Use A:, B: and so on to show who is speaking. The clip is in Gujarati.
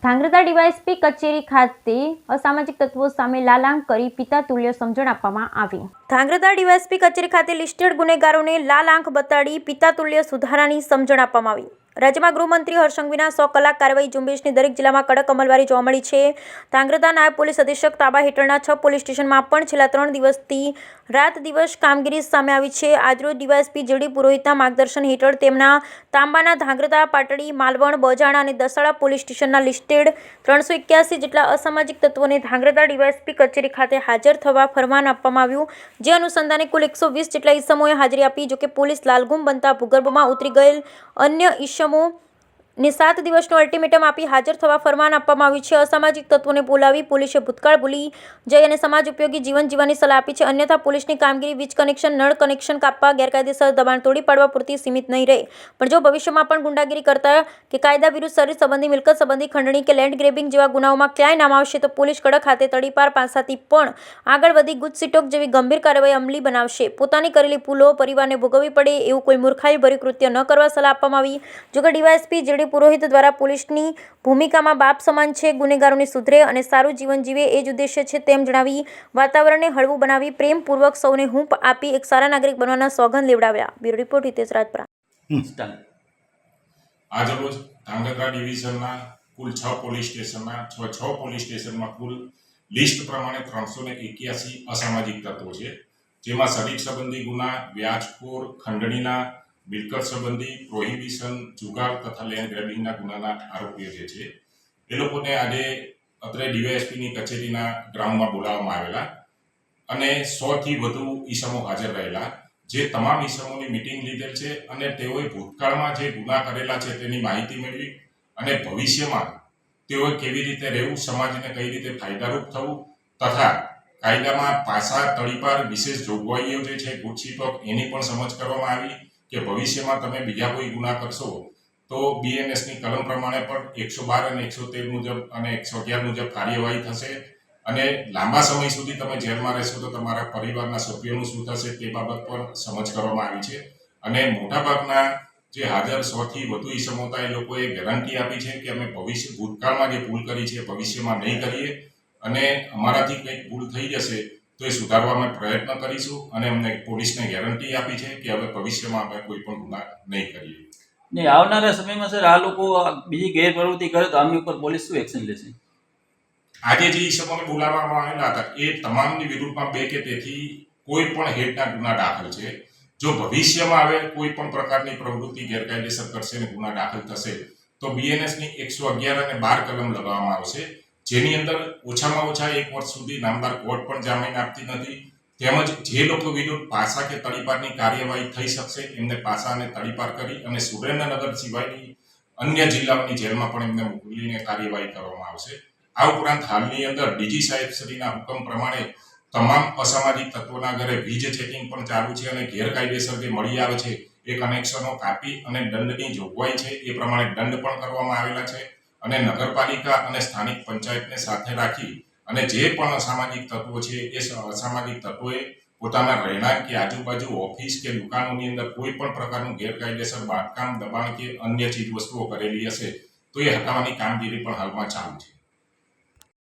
A: ધાંગ્રધા ડીવાયએસપી કચેરી ખાતે અસામાજિક તત્વો સામે લાલાંક કરી પિતા તુલ્ય સમજણ આપવામાં આવી। ધાંગ્રધા ડીવાયએસપી કચેરી ખાતે લિસ્ટેડ ગુનેગારોને લાલ આંખ બતાડી પિતા તુલ્ય સુધારાની સમજણ આપવામાં આવી। રાજ્યમાં ગૃહમંત્રી હર્ષ સંઘવીના 100 કલાક કાર્યવાહી ઝુંબેશની દરેક જિલ્લામાં કડક અમલવારી જોવા મળી છે। ધાંગ્રધા નાયબ પોલીસ અધિક્ષક તાબા હેઠળના 6 પોલીસ સ્ટેશનમાં પણ છેલ્લા 3 દિવસથી રાત દિવસ કામગીરી સામે આવી છે। આજરોજ ડીવાયએસપી જેડી પુરોહિતના માર્ગદર્શન હેઠળ તેમના તાંબાના ધાંગ્રધા, પાટડી, માલવણ, બોજાણા અને દસાડા પોલીસ સ્ટેશનના લિસ્ટેડ 381 જેટલા અસામાજિક તત્વોને ધાંગ્રધા ડીવાયએસપી કચેરી ખાતે હાજર થવા ફરમાન આપવામાં આવ્યું। જે અનુસંધાને કુલ 120 જેટલા ઈસમોએ હાજરી આપી। જોકે પોલીસ લાલઘુમ બનતા ભૂગર્ભમાં ઉતરી ગયેલ અન્ય ઈસમોને 7 દિવસનું અલ્ટિમેટમ આપી હાજર થવા ફરમાન આપવામાં આવ્યું છે। અસામાજિક તત્વોને બોલાવી પોલીસે ભૂતકાળ ભૂલી જઈ અને સમાજ ઉપયોગી જીવન જીવવાની સલાહ આપી છે। અન્યથા પોલીસની કામગીરી વીજ કનેક્શન, નળ કનેક્શન કાપવા, ગેરકાયદેસર દબાણ તોડી પાડવા પૂરતી સીમિત નહીં રહે, પણ જો ભવિષ્યમાં પણ ગુંડાગીરી કરતા કે કાયદા વિરુદ્ધ શરીર સંબંધી, મિલકત સંબંધી, ખંડણી કે લેન્ડ ગ્રેબિંગ જેવા ગુનાઓમાં ક્યાંય નામ આવશે તો પોલીસ કડક હાથે તડીપાર પાસાથી પણ આગળ વધી ગુજસીટોક જેવી ગંભીર કાર્યવાહી અમલી બનાવશે। પોતાની કરેલી ભૂલો પરિવારને ભોગવવી પડે એવું કોઈ મૂર્ખાઈભર્યું કૃત્ય ન કરવા સલાહ આપવામાં આવી। જોકે ડીવાયએસપી જેડી પુરોહિત દ્વારા પોલીસની ભૂમિકામાં બાપ સમાન છે, ગુનેગારોને સુધરે અને સારું જીવન જીવે એ જ ઉદ્દેશ્ય છે તેમ જણાવી વાતાવરણને હળવું બનાવી પ્રેમપૂર્વક સૌને હૂંફ આપી એક સારા નાગરિક બનવાના સોગંદ લેવડાવ્યા। Bureau report Hitesh Rajpara.
B: આજરોજ ધાંગ્રધા ડિવિઝનના કુલ 6 પોલીસ સ્ટેશનના 6 પોલીસ સ્ટેશનમાં કુલ લિસ્ટ પ્રમાણે 381 અસામાજિક તત્વો છે, જેમાં શરીર સંબંધી ગુના, વ્યાજખોર, ખંડણીના, મિલકત સંબંધી, પ્રોહિબિશન, જુગાર તથા લેન્ડ ગ્રેબિંગના ગુનાના આરોપીઓ જે છે એ લોકોને આજે અત્રે ડીવાયએસપીની કચેરીના ગ્રાઉન્ડમાં બોલાવવામાં આવેલા અને 100થી વધુ ઈસમો હાજર રહેલા। જે તમામ ઈસમોની મિટિંગ લીધેલ છે અને તેઓએ ભૂતકાળમાં જે ગુના કરેલા છે તેની માહિતી મેળવી અને ભવિષ્યમાં તેઓએ કેવી રીતે રહેવું, સમાજને કઈ રીતે ફાયદારૂપ થવું તથા કાયદામાં પાસા તડીપાર વિશેષ જોગવાઈઓ જે છે ગુજસીટોક એની પણ સમજ કરવામાં આવી કે ભવિષ્યમાં તમે બીજા કોઈ ગુના કરશો તો બીએનએસની કલમ પ્રમાણે પણ 112 અને 113 મુજબ અને 111 મુજબ કાર્યવાહી થશે અને લાંબા સમય સુધી તમે જેલમાં રહેશો તો તમારા પરિવારના સભ્યોનું શું થશે તે બાબત પર સમજ કરવામાં આવી છે। અને મોટાભાગના જે હાજર 100થી વધુ ઈસમો હતા એ લોકોએ ગેરંટી આપી છે કે અમે ભૂતકાળમાં જે ભૂલ કરી છે ભવિષ્યમાં નહીં કરીએ અને અમારાથી કંઈક ભૂલ થઈ જશે તો એ સુધારવા અમે પ્રયત્ન કરીશું અને અમને પોલીસને ગેરંટી આપી છે કે હવે ભવિષ્યમાં અમે કોઈ પણ ગુના નહીં કરીએ।
C: નહીં, આવનારા સમયમાં સર આ લોકો બીજી ગેરપ્રવૃત્તિ કરે તો આમની ઉપર પોલીસ શું એક્શન લેશે?
B: આજે જે ઈસમોને બોલાવવામાં આવેલા હતા એ તમામની વિરુદ્ધમાં 2 કે તેથી કોઈ પણ હેઠના ગુના દાખલ છે। જો ભવિષ્યમાં હવે કોઈ પણ પ્રકારની પ્રવૃત્તિ ગેરકાયદેસર કરશે અને ગુના દાખલ થશે તો બીએનએસની 111 અને 12 કલમ લગાવવામાં આવશે, જેની અંદર ઓછામાં ઓછા 1 વર્ષ સુધી નામદાર કોર્ટ પણ જામીન આપતી નથી। તેમજ જે લોકો વિરુદ્ધ પાસા કે તડીપારની કાર્યવાહી થઈ શકશે એમને પાસા અને તડીપાર કરી અને સુરેન્દ્રનગર સિવાયની અન્ય જિલ્લાઓની જેલમાં પણ એમને મોકલીને કાર્યવાહી કરવામાં આવશે। આ ઉપરાંત હાલની અંદર ડીજી સાહેબશ્રીના હુકમ પ્રમાણે તમામ અસામાજિક તત્વોના ઘરે વીજ ચેકિંગ પણ ચાલુ છે અને ગેરકાયદેસર જે મળી આવે છે એ કનેક્શનો કાપી અને દંડની જોગવાઈ છે એ પ્રમાણે દંડ પણ કરવામાં આવેલા છે અને નગરપાલિકા અને સ્થાનિક પંચાયતને સાથે રાખી અને જે પણ અસામાજિક તત્વો છે એ અસામાજિક તત્વોએ પોતાના રહેણાંક કે આજુબાજુ ઓફિસ કે દુકાનોની અંદર કોઈ પણ પ્રકારનું ગેરકાયદેસર બાંધકામ, દબાણ કે અન્ય ચીજ વસ્તુઓ કરેલી હશે તો એ હટાવવાની કામગીરી પણ હાલમાં ચાલુ છે।